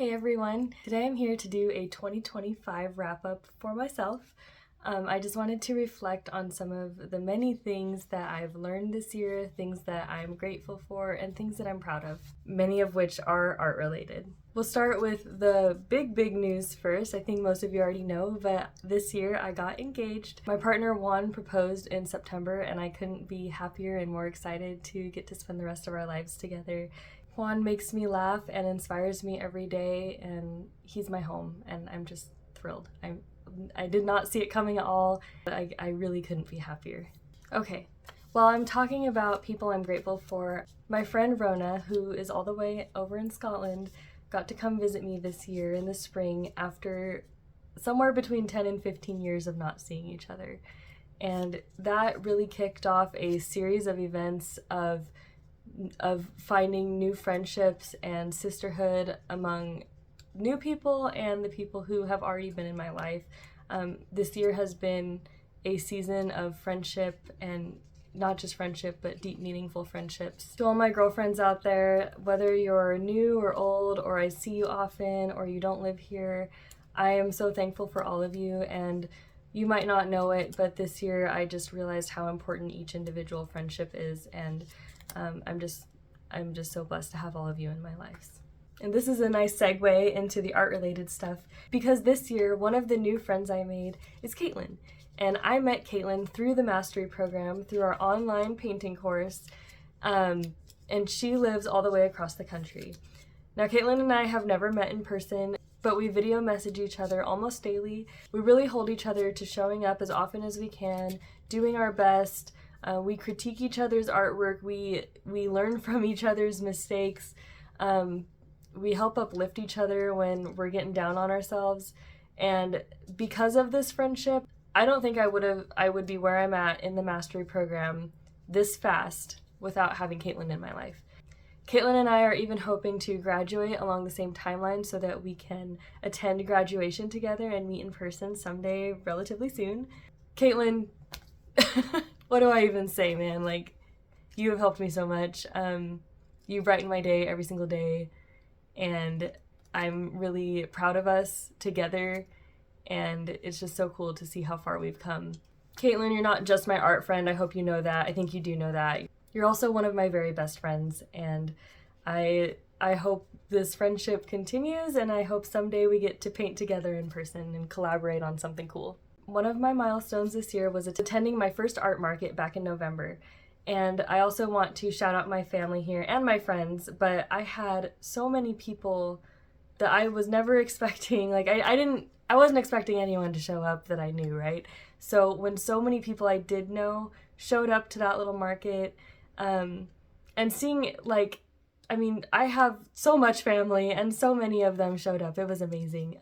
Hey everyone! Today I'm here to do a 2025 wrap-up for myself. I just wanted to reflect on some of the many things that I've learned this year, things that I'm grateful for, and things that I'm proud of, many of which are art-related. We'll start with the big news first. I think most of you already know, but this year I got engaged. My partner Juan proposed in September, and I couldn't be happier and more excited to get to spend the rest of our lives together. Juan makes me laugh and inspires me every day, and he's my home, and I'm just thrilled. I did not see it coming at all, but I really couldn't be happier. Okay, while I'm talking about people I'm grateful for, my friend Rona, who is all the way over in Scotland, got to come visit me this year in the spring after somewhere between 10 and 15 years of not seeing each other. And that really kicked off a series of events of finding new friendships and sisterhood among new people and the people who have already been in my life. This year has been a season of friendship, and not just friendship, but deep, meaningful friendships. To all my girlfriends out there, whether you're new or old, or I see you often, or you don't live here, I am so thankful for all of you, and you might not know it, but this year I just realized how important each individual friendship is, and I'm just so blessed to have all of you in my lives. And this is a nice segue into the art-related stuff, because this year one of the new friends I made is Caitlin. And I met Caitlin through the Mastery program, through our online painting course, and she lives all the way across the country. Now, Caitlin and I have never met in person, but we video message each other almost daily. We really hold each other to showing up as often as we can, doing our best. We critique each other's artwork. We learn from each other's mistakes. We help uplift each other when we're getting down on ourselves. And because of this friendship, I don't think I would be where I'm at in the Mastery program this fast without having Caitlin in my life. Caitlin and I are even hoping to graduate along the same timeline so that we can attend graduation together and meet in person someday relatively soon. Caitlin, what do I even say, man? Like, you have helped me so much. You brighten my day every single day, and I'm really proud of us together, and it's just so cool to see how far we've come. Caitlin, you're not just my art friend. I hope you know that. I think you do know that. You're also one of my very best friends, and I hope this friendship continues, and I hope someday we get to paint together in person and collaborate on something cool. One of my milestones this year was attending my first art market back in November. And I also want to shout out my family here and my friends, but I had so many people that I was never expecting. Like, I wasn't expecting anyone to show up that I knew, right? So when so many people I did know showed up to that little market, and seeing, like, I mean, I have so much family and so many of them showed up. It was amazing.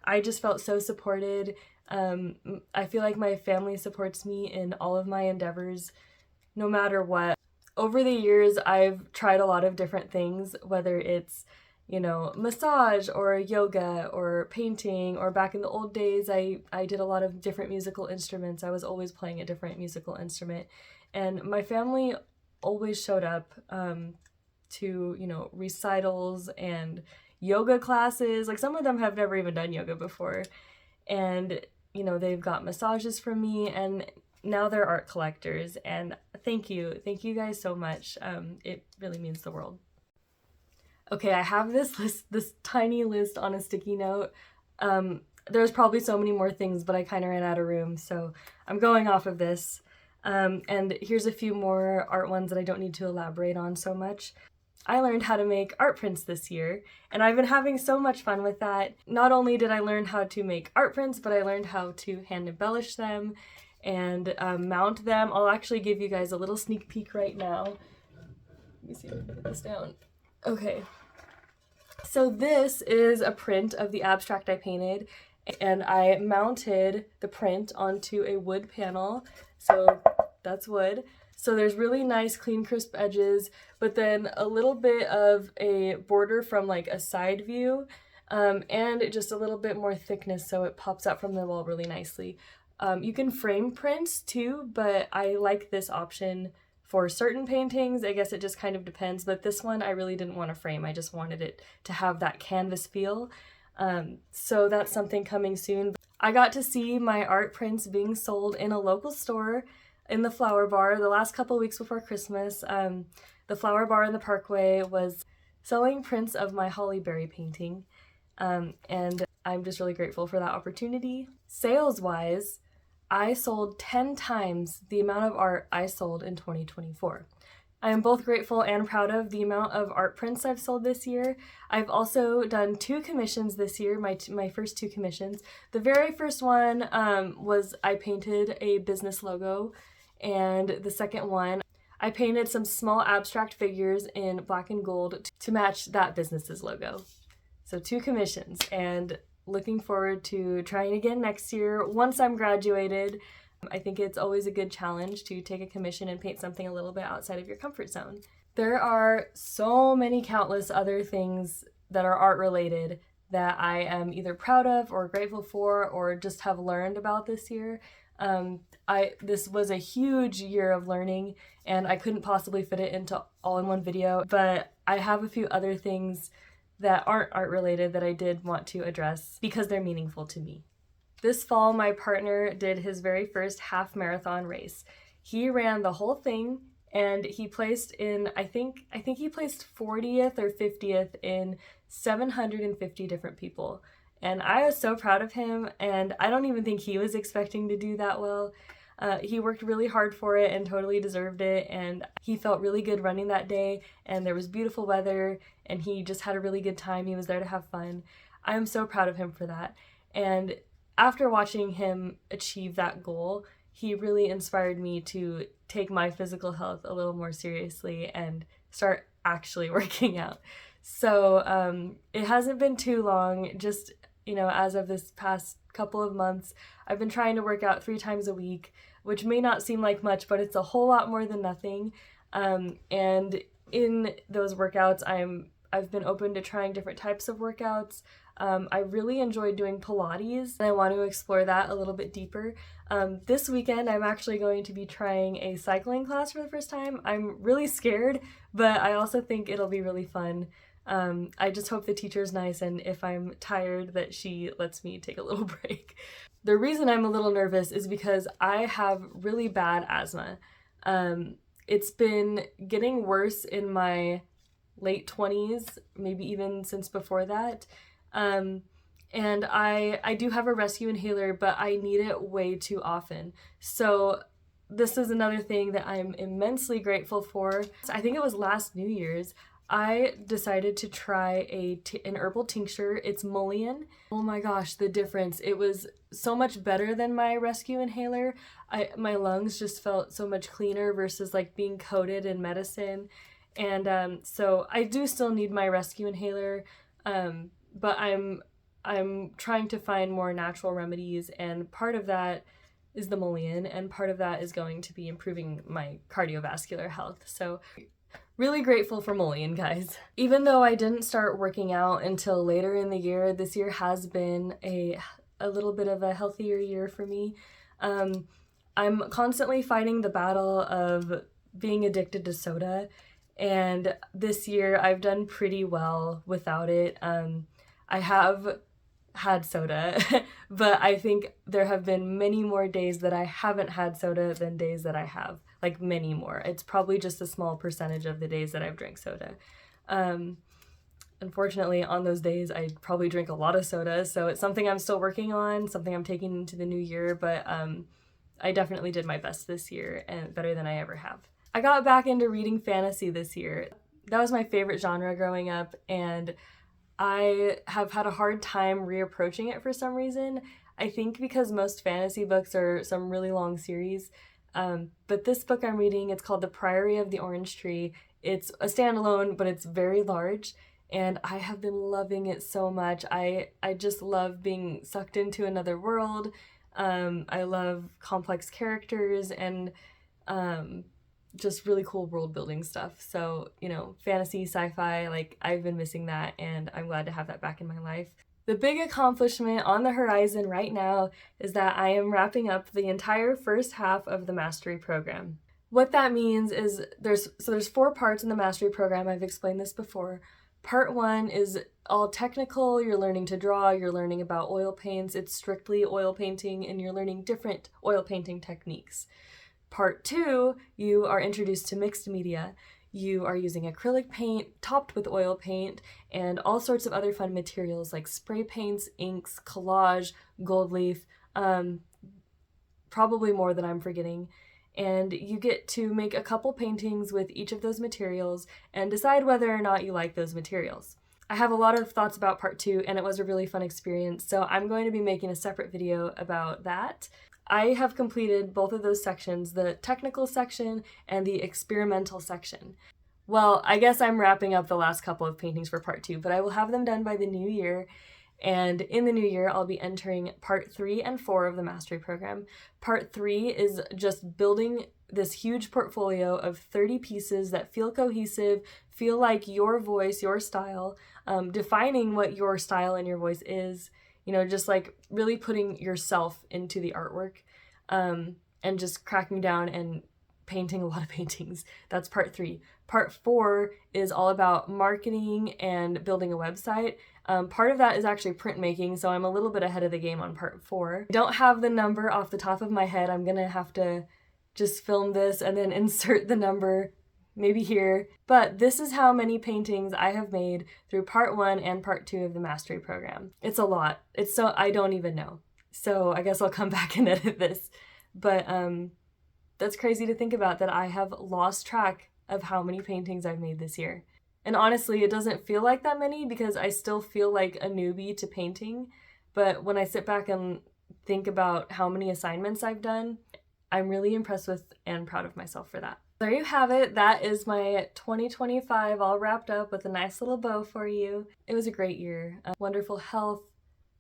I just felt so supported. I feel like my family supports me in all of my endeavors, no matter what. Over the years, I've tried a lot of different things, whether it's, massage or yoga or painting, or back in the old days, I did a lot of different musical instruments. I was always playing a different musical instrument. And my family always showed up to, recitals and yoga classes. Like, some of them have never even done yoga before. And, they've got massages from me, and now they're art collectors. And thank you guys so much. It really means the world. Okay, I have this tiny list on a sticky note. There's probably so many more things, but I kind of ran out of room, so I'm going off of this. And here's a few more art ones that I don't need to elaborate on so much. I learned how to make art prints this year, and I've been having so much fun with that. Not only did I learn how to make art prints, but I learned how to hand embellish them and mount them. I'll actually give you guys a little sneak peek right now. Let me see if I can put this down. Okay. So this is a print of the abstract I painted, and I mounted the print onto a wood panel. So that's wood. So there's really nice, clean, crisp edges, but then a little bit of a border from like a side view, and just a little bit more thickness so it pops out from the wall really nicely. You can frame prints too, but I like this option For certain paintings, I guess it just kind of depends, but this one I really didn't want to frame. I just wanted it to have that canvas feel. So that's something coming soon. I got to see my art prints being sold in a local store in the Flower Bar the last couple weeks before Christmas. The Flower Bar in the Parkway was selling prints of my Holly Berry painting, and I'm just really grateful for that opportunity. Sales-wise, I sold 10 times the amount of art I sold in 2024. I am both grateful and proud of the amount of art prints I've sold this year. I've also done 2 commissions this year, my first 2 commissions. The very first one was I painted a business logo, and the second one, I painted some small abstract figures in black and gold to match that business's logo. So 2 commissions, and looking forward to trying again next year once I'm graduated. I think it's always a good challenge to take a commission and paint something a little bit outside of your comfort zone. There are so many countless other things that are art related that I am either proud of or grateful for or just have learned about this year. This was a huge year of learning, and I couldn't possibly fit it into all in one video, but I have a few other things that aren't art related that I did want to address because they're meaningful to me. This fall, my partner did his very first half marathon race. He ran the whole thing, and he placed in, I think he placed 40th or 50th in 750 different people. And I was so proud of him, and I don't even think he was expecting to do that well. He worked really hard for it and totally deserved it, and he felt really good running that day, and there was beautiful weather, and he just had a really good time. He was there to have fun. I am so proud of him for that. And after watching him achieve that goal, he really inspired me to take my physical health a little more seriously and start actually working out. So it hasn't been too long, just, as of this past couple of months, I've been trying to work out 3 times a week, which may not seem like much, but it's a whole lot more than nothing. And in those workouts, I've been open to trying different types of workouts. I really enjoy doing Pilates, and I want to explore that a little bit deeper. This weekend, I'm actually going to be trying a cycling class for the first time. I'm really scared, but I also think it'll be really fun. I just hope the teacher's nice, and if I'm tired, that she lets me take a little break. The reason I'm a little nervous is because I have really bad asthma. It's been getting worse in my late 20s, maybe even since before that. And I do have a rescue inhaler, but I need it way too often. So this is another thing that I'm immensely grateful for. I think it was last New Year's, I decided to try an herbal tincture. It's mullein. Oh my gosh, the difference. It was so much better than my rescue inhaler. My lungs just felt so much cleaner versus like being coated in medicine. And so I do still need my rescue inhaler, but I'm trying to find more natural remedies, and part of that is the mullein, and part of that is going to be improving my cardiovascular health. So really grateful for mullein, guys. Even though I didn't start working out until later in the year, this year has been a little bit of a healthier year for me. I'm constantly fighting the battle of being addicted to soda, and this year I've done pretty well without it. I have had soda, but I think there have been many more days that I haven't had soda than days that I have, like many more. It's probably just a small percentage of the days that I've drank soda. Unfortunately, on those days, I probably drink a lot of soda, so it's something I'm still working on, something I'm taking into the new year, but I definitely did my best this year, and better than I ever have. I got back into reading fantasy this year. That was my favorite genre growing up, and I have had a hard time reapproaching it for some reason. I think because most fantasy books are some really long series, but this book I'm reading, it's called The Priory of the Orange Tree. It's a standalone, but it's very large, and I have been loving it so much. I just love being sucked into another world. I love complex characters and just really cool world building stuff. So, fantasy, sci-fi, like I've been missing that, and I'm glad to have that back in my life. The big accomplishment on the horizon right now is that I am wrapping up the entire first half of the mastery program. What that means is there's 4 parts in the mastery program. I've explained this before. Part 1 is all technical. You're learning to draw, you're learning about oil paints. It's strictly oil painting, and you're learning different oil painting techniques. Part 2, you are introduced to mixed media. You are using acrylic paint topped with oil paint and all sorts of other fun materials like spray paints, inks, collage, gold leaf, probably more than I'm forgetting. And you get to make a couple paintings with each of those materials and decide whether or not you like those materials. I have a lot of thoughts about part 2, and it was a really fun experience, so I'm going to be making a separate video about that. I have completed both of those sections, the technical section and the experimental section. Well, I guess I'm wrapping up the last couple of paintings for part 2, but I will have them done by the new year. And in the new year, I'll be entering part 3 and 4 of the mastery program. Part 3 is just building this huge portfolio of 30 pieces that feel cohesive, feel like your voice, your style, defining what your style and your voice is, just like really putting yourself into the artwork, and just cracking down and painting a lot of paintings. That's part 3. Part 4 is all about marketing and building a website. Part of that is actually printmaking, so I'm a little bit ahead of the game on part 4. I don't have the number off the top of my head. I'm gonna have to just film this and then insert the number maybe here. But this is how many paintings I have made through part 1 and part 2 of the mastery program. It's a lot. It's so I don't even know. So I guess I'll come back and edit this. But that's crazy to think about, that I have lost track of how many paintings I've made this year. And honestly, it doesn't feel like that many because I still feel like a newbie to painting. But when I sit back and think about how many assignments I've done, I'm really impressed with and proud of myself for that. There you have it. That is my 2025 all wrapped up with a nice little bow for you. It was a great year. Wonderful health,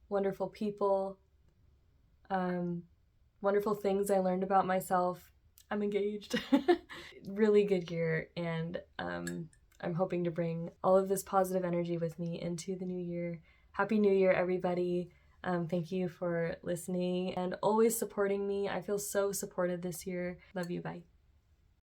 wonderful people, wonderful things I learned about myself. I'm engaged. Really good year, and I'm hoping to bring all of this positive energy with me into the new year. Happy New Year, everybody. Thank you for listening and always supporting me. I feel so supported this year. Love you. Bye.